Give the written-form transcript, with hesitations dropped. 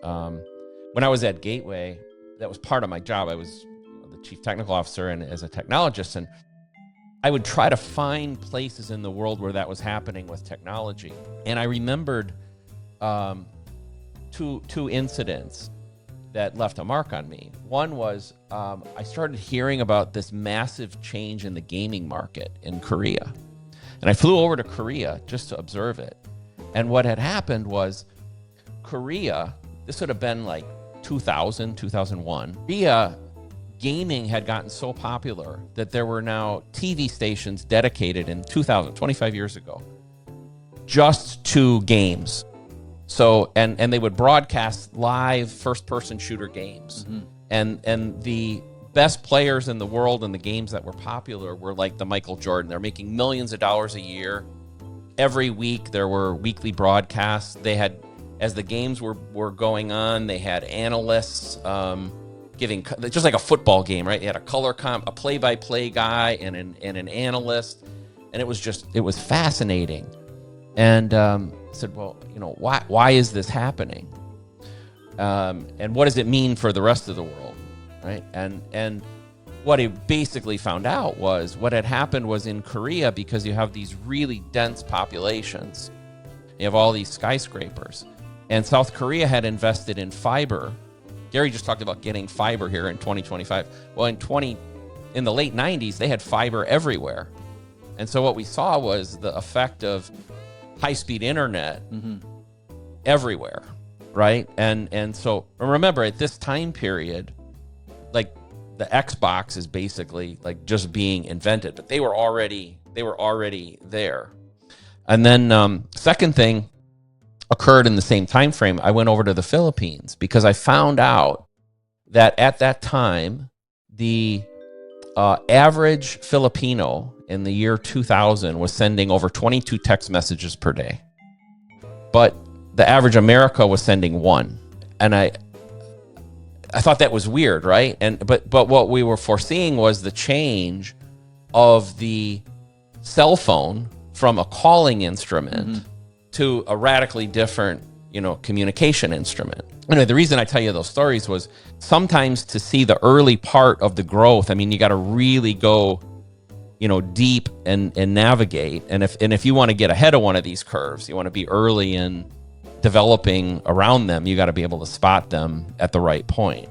when I was at Gateway, that was part of my job. I was the chief technical officer and as a technologist, and I would try to find places in the world where that was happening with technology. And I remembered two incidents that left a mark on me. One was I started hearing about this massive change in the gaming market in Korea. And I flew over to Korea just to observe it. And what had happened was Korea, this would have been like 2000, 2001. Korea gaming had gotten so popular that there were now TV stations dedicated in 2000, 25 years ago, just to games. So, and they would broadcast live first-person shooter games. Mm-hmm. And the best players in the world in the games that were popular were like the Michael Jordan. They're making millions of dollars a year. Every week there were weekly broadcasts. They had, as the games were going on, they had analysts giving, just like a football game, right? They had a color comp, a play-by-play guy and an analyst. And it was fascinating. And said, well, why is this happening? And what does it mean for the rest of the world, right? And what he basically found out was what had happened was in Korea, because you have these really dense populations, you have all these skyscrapers, and South Korea had invested in fiber. Gary just talked about getting fiber here in 2025. Well, in the late 90s, they had fiber everywhere. And so what we saw was the effect of high-speed internet everywhere, right? And so remember, at this time period, like the Xbox is basically like just being invented, but they were already there. And then second thing occurred in the same time frame. I went over to the Philippines because I found out that at that time, the average Filipino in the year 2000 was sending over 22 text messages per day. But the average America was sending one. And I thought that was weird, right? But what we were foreseeing was the change of the cell phone from a calling instrument to a radically different, communication instrument. Anyway, the reason I tell you those stories was sometimes to see the early part of the growth, you got to really go, deep and navigate. And if you want to get ahead of one of these curves, you want to be early in developing around them, you got to be able to spot them at the right point.